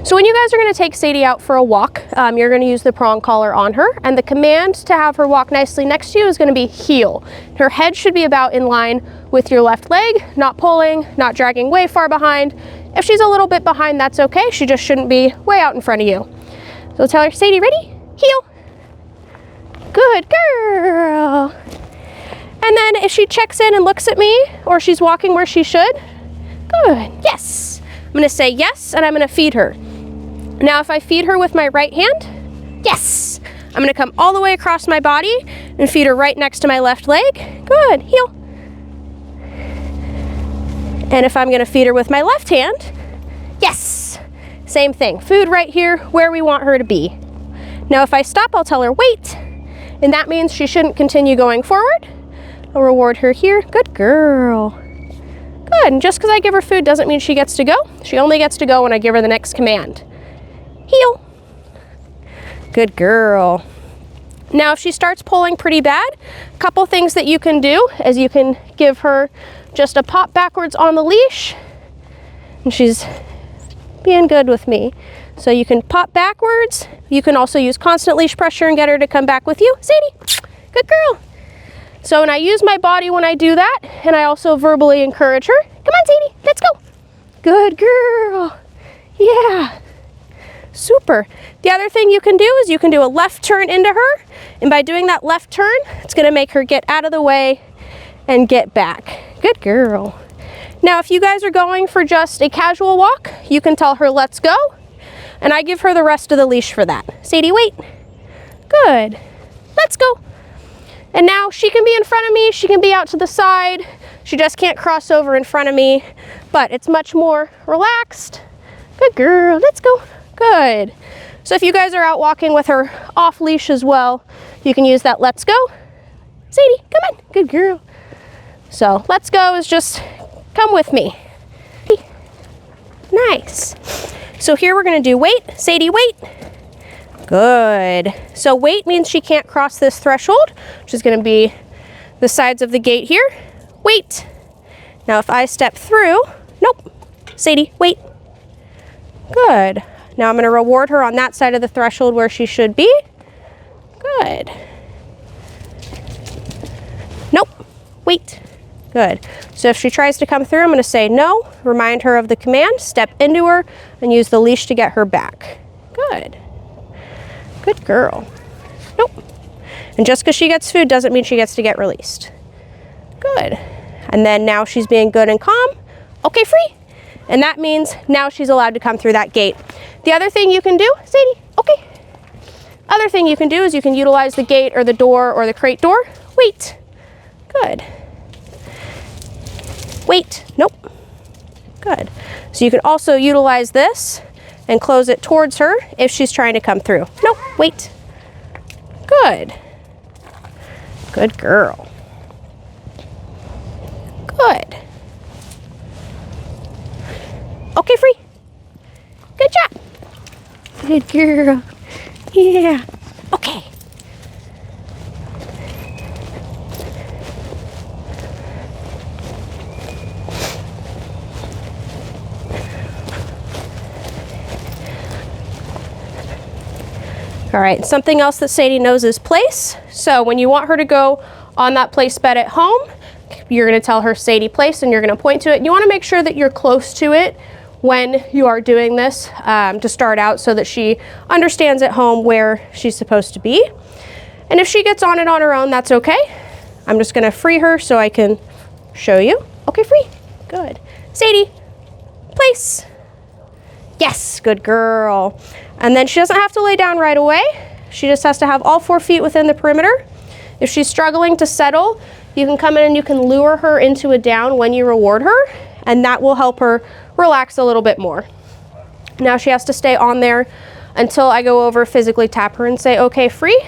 So when you guys are going to take Sadie out for a walk, you're going to use the prong collar on her, and the command to have her walk nicely next to you is going to be heel. Her head should be about in line with your left leg, not pulling, not dragging way far behind. If she's a little bit behind, that's okay. She just shouldn't be way out in front of you. So tell her, Sadie, ready? Heel. Good girl. And then if she checks in and looks at me, or she's walking where she should, good, yes. I'm gonna say yes, and I'm gonna feed her. Now if I feed her with my right hand, yes. I'm gonna come all the way across my body and feed her right next to my left leg. Good, heel. And if I'm gonna feed her with my left hand, yes. Same thing, food right here where we want her to be. Now if I stop, I'll tell her wait, and that means she shouldn't continue going forward. I'll reward her here, good girl. Good, and just because I give her food doesn't mean she gets to go. She only gets to go when I give her the next command. Heel. Good girl. Now if she starts pulling pretty bad, a couple things that you can do is you can give her just a pop backwards on the leash, and she's being good with me. So you can pop backwards. You can also use constant leash pressure and get her to come back with you. Sadie, good girl. So when I use my body when I do that, and I also verbally encourage her, come on Sadie, let's go. Good girl. Yeah. Super. The other thing you can do is you can do a left turn into her, and by doing that left turn, it's gonna make her get out of the way and get back. Good girl. Now, if you guys are going for just a casual walk, you can tell her, let's go, and I give her the rest of the leash for that. Sadie, wait. Good. Let's go. And now she can be in front of me, she can be out to the side, she just can't cross over in front of me, but it's much more relaxed. Good girl, let's go. Good. So if you guys are out walking with her off leash as well, you can use that let's go. Sadie, come on, good girl. So let's go is just come with me. Nice. So here we're gonna do wait. Sadie, wait. Good. So wait means she can't cross this threshold, which is gonna be the sides of the gate here. Wait. Now if I step through, nope. Sadie, wait. Good. Now I'm gonna reward her on that side of the threshold where she should be. Good. Nope. Wait. Good. So if she tries to come through, I'm going to say no, remind her of the command, step into her, and use the leash to get her back. Good. Good girl. Nope. And just because she gets food doesn't mean she gets to get released. Good. And then now she's being good and calm. Okay, free. And that means now she's allowed to come through that gate. The other thing you can do, Sadie, okay. Other thing you can do is you can utilize the gate or the door or the crate door. Wait. Good. Wait, nope. Good. So you can also utilize this and close it towards her if she's trying to come through. Nope, wait. Good. Good girl. Good. Okay, free. Good job. Good girl. Yeah. Okay. All right, something else that Sadie knows is place. So when you want her to go on that place bed at home, you're gonna tell her Sadie place and you're gonna point to it. You wanna make sure that you're close to it when you are doing this to start out so that she understands at home where she's supposed to be. And if she gets on it on her own, that's okay. I'm just gonna free her so I can show you. Okay, free, good. Sadie, place. Yes, good girl. And then she doesn't have to lay down right away. She just has to have all 4 feet within the perimeter. If she's struggling to settle, you can come in and you can lure her into a down when you reward her, and that will help her relax a little bit more. Now she has to stay on there until I go over, physically tap her and say, okay, free.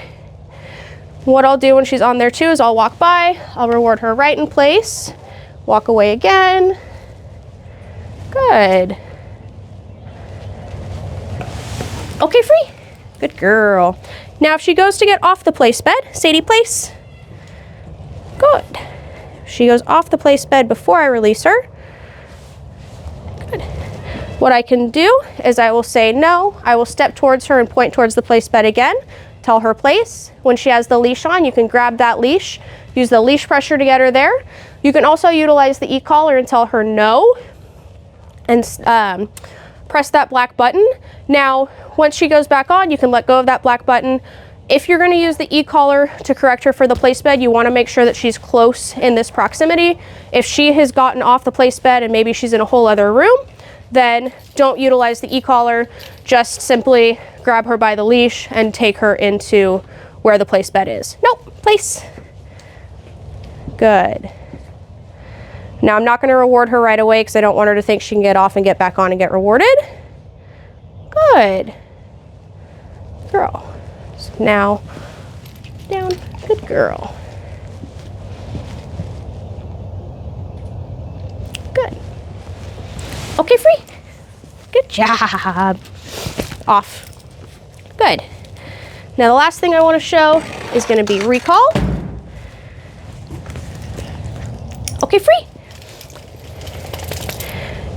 What I'll do when she's on there too is I'll walk by, I'll reward her right in place, walk away again. Good. Okay, free. Good girl. Now if she goes to get off the place bed, Sadie, place. Good. If she goes off the place bed before I release her. Good. What I can do is I will say no. I will step towards her and point towards the place bed again. Tell her place. When she has the leash on, you can grab that leash, use the leash pressure to get her there. You can also utilize the e-collar and tell her no, and press that black button. Now, once she goes back on, you can let go of that black button. If you're going to use the e-collar to correct her for the place bed, you want to make sure that she's close in this proximity. If she has gotten off the place bed and maybe she's in a whole other room, then don't utilize the e-collar. Just simply grab her by the leash and take her into where the place bed is. Nope, place. Good. Now I'm not going to reward her right away because I don't want her to think she can get off and get back on and get rewarded. Good. Girl. So now, down. Good girl. Good. Okay, free. Good job. Off. Good. Now the last thing I want to show is going to be recall. Okay, free.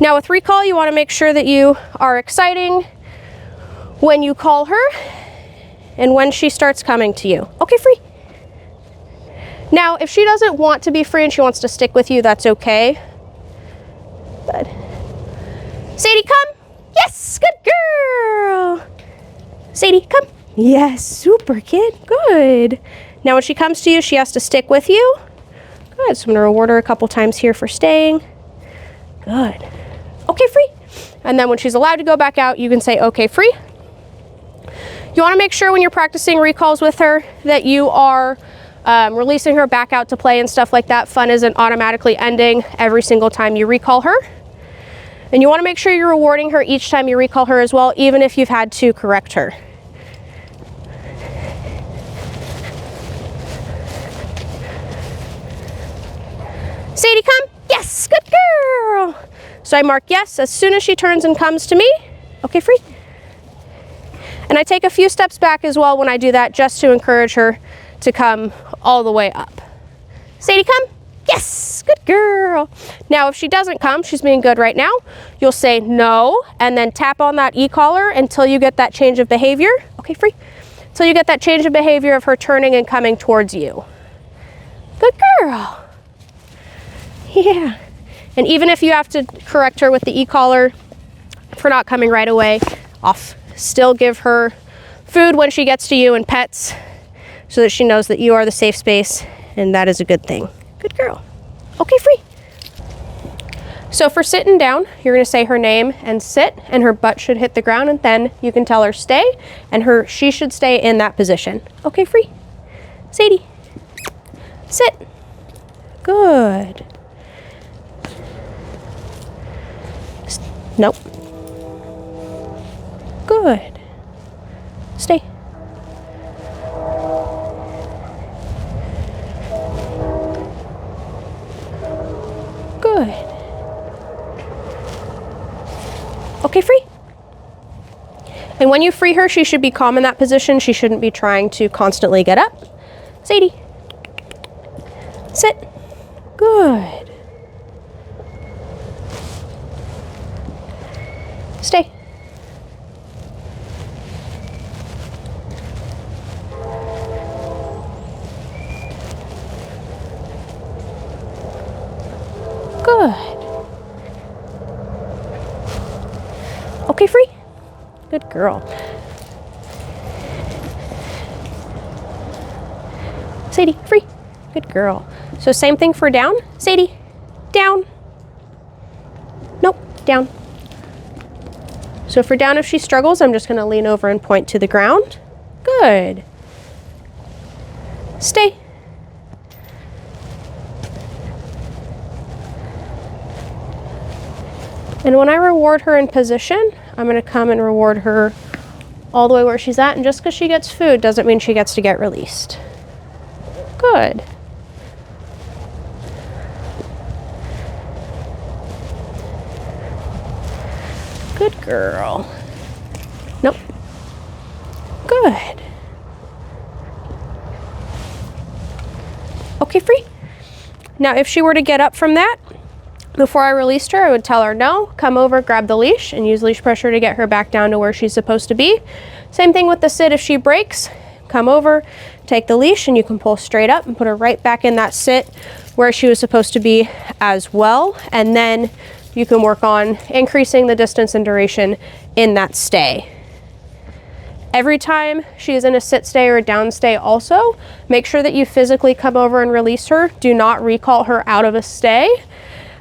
Now with recall, you want to make sure that you are exciting when you call her and when she starts coming to you. Okay, free. Now, if she doesn't want to be free and she wants to stick with you, that's okay. But Sadie, come. Yes, good girl. Sadie, come. Yes, super kid. Good. Now when she comes to you, she has to stick with you. Good. So I'm going to reward her a couple times here for staying. Good. Okay, free. And then when she's allowed to go back out, you can say, okay, free. You want to make sure when you're practicing recalls with her that you are releasing her back out to play and stuff like that. Fun isn't automatically ending every single time you recall her. And you want to make sure you're rewarding her each time you recall her as well, even if you've had to correct her. Sadie, come. Yes, good girl. So I mark yes as soon as she turns and comes to me. Okay, free. And I take a few steps back as well when I do that, just to encourage her to come all the way up. Sadie, come. Yes, good girl. Now, if she doesn't come, she's being good right now, you'll say no, and then tap on that e-collar until you get that change of behavior. Okay, free. Until you get that change of behavior of her turning and coming towards you. Good girl. Yeah. And even if you have to correct her with the e-collar for not coming right away, off. Still give her food when she gets to you and pets so that she knows that you are the safe space, and that is a good thing. Good girl. Okay, free. So for sitting down, you're going to say her name and sit, and her butt should hit the ground, and then you can tell her stay, and she should stay in that position. Okay, free. Sadie. Sit. Good. Nope. Good. Stay. Good. Okay, free. And when you free her, she should be calm in that position. She shouldn't be trying to constantly get up. Sadie. Sit. Good. Stay. Good. Okay, free. Good girl. Sadie, free. Good girl. So same thing for down. Sadie, down. Nope, down. So for down, if she struggles, I'm just going to lean over and point to the ground. Good. Stay. And when I reward her in position, I'm going to come and reward her all the way where she's at. And just because she gets food doesn't mean she gets to get released. Good. Good girl. Nope. Good. Okay, free. Now, if she were to get up from that, Before I released her, I would tell her no, come over, grab the leash, and use leash pressure to get her back down to where she's supposed to be. Same thing with the sit. If she breaks, come over, take the leash, and you can pull straight up and put her right back in that sit where she was supposed to be as well. And then you can work on increasing the distance and duration in that stay. Every time she is in a sit stay or a down stay also, make sure that you physically come over and release her. Do not recall her out of a stay.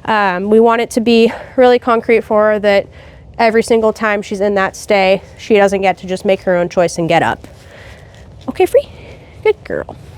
We want it to be really concrete for her that every single time she's in that stay, she doesn't get to just make her own choice and get up. Okay, free? Good girl.